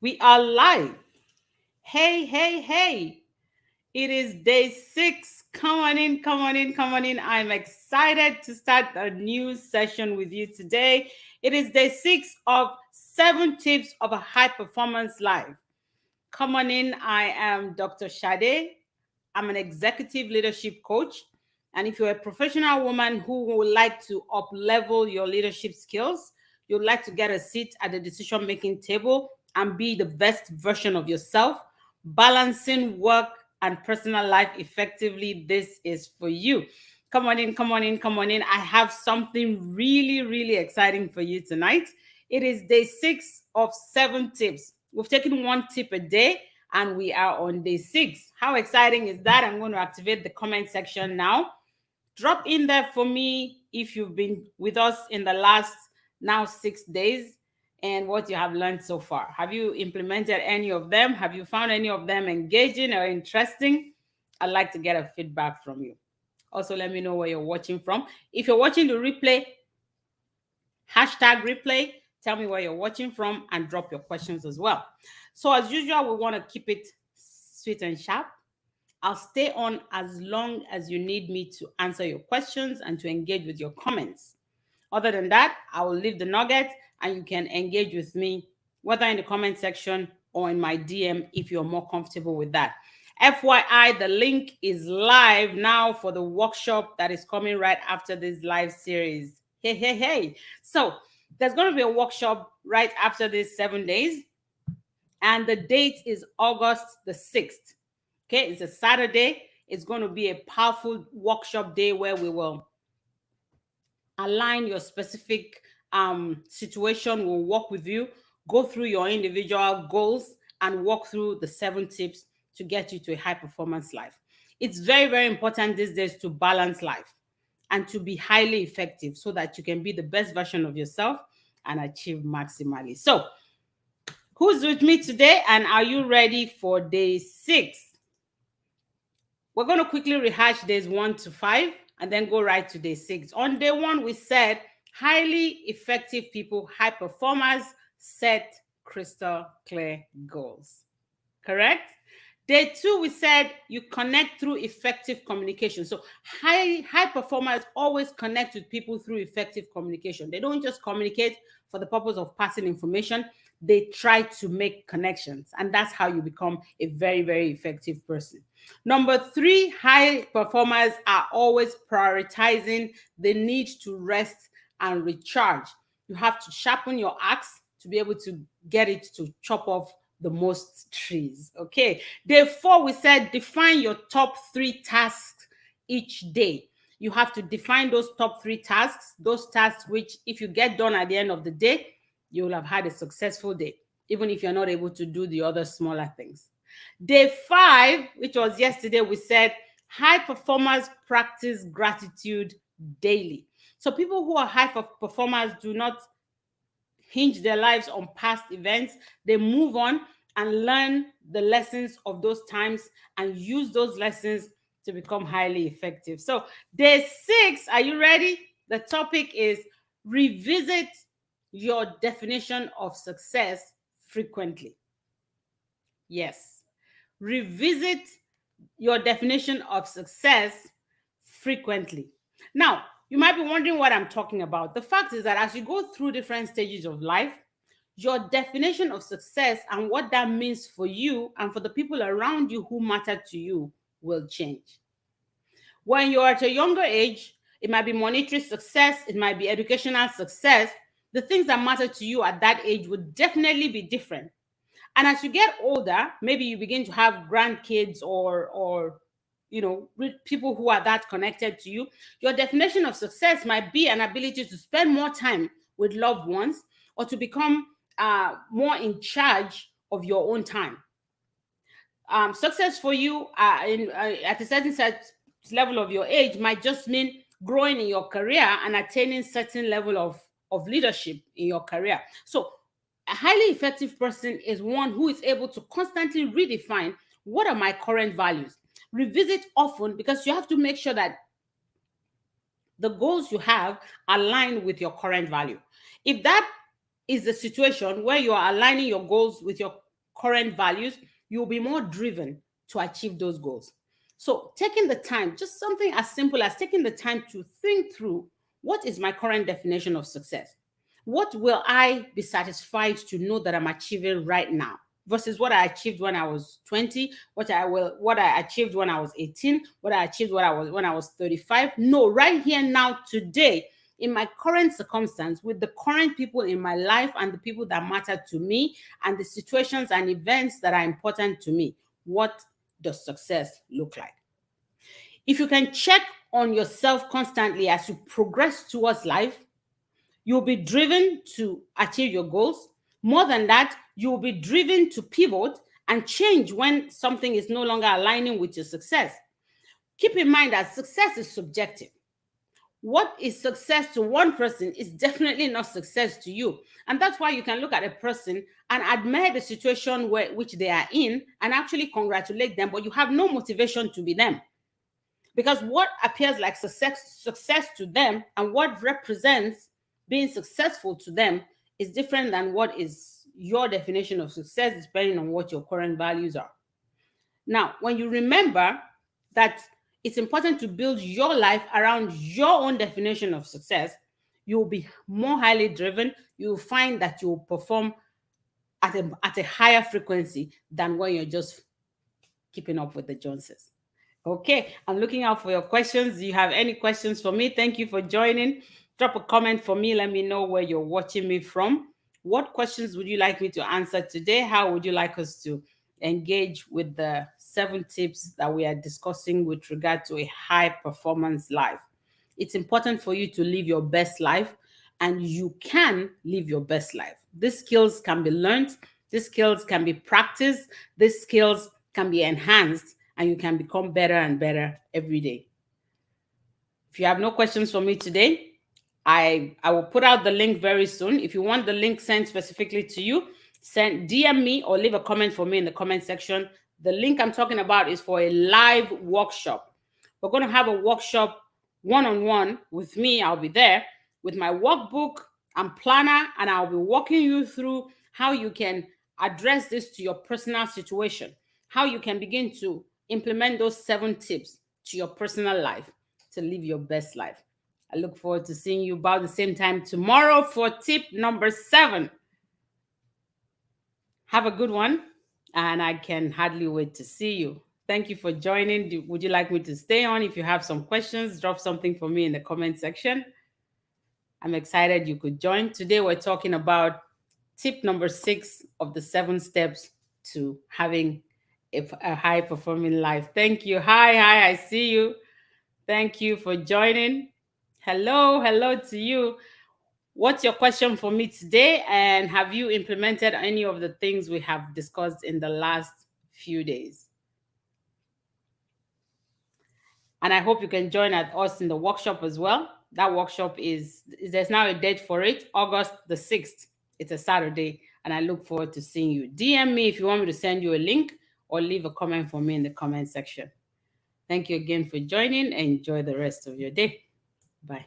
We are live. Hey, hey, hey. It is day 6. Come on in, come on in, come on in. I'm excited to start a new session with you today. It is day 6 of 7 tips of a high performance life. Come on in. I am Dr. Shade. I'm an executive leadership coach. And if you're a professional woman who would like to up level your leadership skills, you'd like to get a seat at the decision making table and be the best version of yourself, balancing work and personal life effectively, this is for you. Come on in, come on in, come on in. I have something really, really exciting for you tonight. It is day 6 of 7 tips. We've taken 1 tip a day and we are on day 6. How exciting is that? I'm going to activate the comment section now. Drop in there for me if you've been with us in the last now 6 days and what you have learned so far. Have you implemented any of them? Have you found any of them engaging or interesting? I'd like to get a feedback from you. Also, let me know where you're watching from. If you're watching the replay, hashtag replay, tell me where you're watching from and drop your questions as well. So as usual, we want to keep it sweet and sharp. I'll stay on as long as you need me to answer your questions and to engage with your comments. Other than that, I will leave the nugget and you can engage with me, whether in the comment section or in my DM if you're more comfortable with that. FYI, the link is live now for the workshop that is coming right after this live series. Hey, hey, hey. So there's going to be a workshop right after these 7 days. And the date is August the 6th. Okay, it's a Saturday. It's going to be a powerful workshop day where we will align your specific situation. We'll work with you, go through your individual goals, and walk through the 7 tips to get you to a high performance life. It's very, very important these days to balance life and to be highly effective so that you can be the best version of yourself and achieve maximally. So, who's with me today, and are you ready for day 6? We're going to quickly rehash days 1 to 5 and then go right to day 6. On day 1, we said highly effective people, high performers, set crystal clear goals. Correct? Day 2, we said you connect through effective communication. So high performers always connect with people through effective communication. They don't just communicate for the purpose of passing information. They try to make connections. And that's how you become a very, very effective person. Number 3, high performers are always prioritizing the need to rest and recharge. You have to sharpen your axe to be able to get it to chop off the most trees. Okay. Day 4, we said define your top 3 tasks each day. You have to define those top 3 tasks, those tasks which, if you get done at the end of the day, you will have had a successful day, even if you're not able to do the other smaller things. Day 5, which was yesterday, we said high performers practice gratitude daily. So people who are high performers do not hinge their lives on past events. They move on and learn the lessons of those times and use those lessons to become highly effective. So day 6, are you ready? The topic is revisit your definition of success frequently. Yes. Revisit your definition of success frequently. Now, you might be wondering what I'm talking about. The fact is that as you go through different stages of life, your definition of success and what that means for you and for the people around you who matter to you will change. When you're at a younger age, it might be monetary success, it might be educational success. The things that matter to you at that age would definitely be different. And as you get older, maybe you begin to have grandkids or people who are that connected to you. Your definition of success might be an ability to spend more time with loved ones or to become more in charge of your own time. Success for you at a certain level of your age might just mean growing in your career and attaining certain level of leadership in your career. So a highly effective person is one who is able to constantly redefine what are my current values. Revisit often because you have to make sure that the goals you have align with your current value. If that is the situation where you are aligning your goals with your current values, you'll be more driven to achieve those goals. So, taking the time, just something as simple as taking the time to think through, what is my current definition of success? What will I be satisfied to know that I'm achieving right now versus what I achieved when I was 20, what I achieved when I was 18, what I achieved when I was 35? No, right here now today, in my current circumstance, with the current people in my life and the people that matter to me and the situations and events that are important to me, what does success look like? If you can check on yourself constantly as you progress towards life, you'll be driven to achieve your goals. More than that, you'll be driven to pivot and change when something is no longer aligning with your success. Keep in mind that success is subjective. What is success to one person is definitely not success to you. And that's why you can look at a person and admire the situation which they are in and actually congratulate them, but you have no motivation to be them. Because what appears like success to them and what represents being successful to them is different than what is your definition of success, depending on what your current values are. Now, when you remember that it's important to build your life around your own definition of success, you'll be more highly driven. You'll find that you'll perform at a higher frequency than when you're just keeping up with the Joneses. Okay, I'm looking out for your questions. Do you have any questions for me? Thank you for joining. Drop a comment for me. Let me know where you're watching me from. What questions would you like me to answer today? How would you like us to engage with the 7 tips that we are discussing with regard to a high performance life? It's important for you to live your best life, and you can live your best life. These skills can be learned, these skills can be practiced, these skills can be enhanced, and you can become better and better every day. If you have no questions for me today, I will put out the link very soon. If you want the link sent specifically to you, DM me or leave a comment for me in the comment section. The link I'm talking about is for a live workshop. We're going to have a workshop one-on-one with me. I'll be there with my workbook and planner, and I'll be walking you through how you can address this to your personal situation, how you can begin to implement those 7 tips to your personal life to live your best life. I look forward to seeing you about the same time tomorrow for tip number 7. Have a good one, and I can hardly wait to see you. Thank you for joining. Would you like me to stay on? If you have some questions, drop something for me in the comment section. I'm excited you could join. Today, we're talking about tip number 6 of the 7 steps to having a high-performing life. Thank you. Hi, I see you. Thank you for joining. Hello to you. What's your question for me today? And have you implemented any of the things we have discussed in the last few days? And I hope you can join us in the workshop as well. That workshop there's now a date for it, August the 6th. It's a Saturday, and I look forward to seeing you. DM me if you want me to send you a link, or leave a comment for me in the comment section. Thank you again for joining, and enjoy the rest of your day. Bye.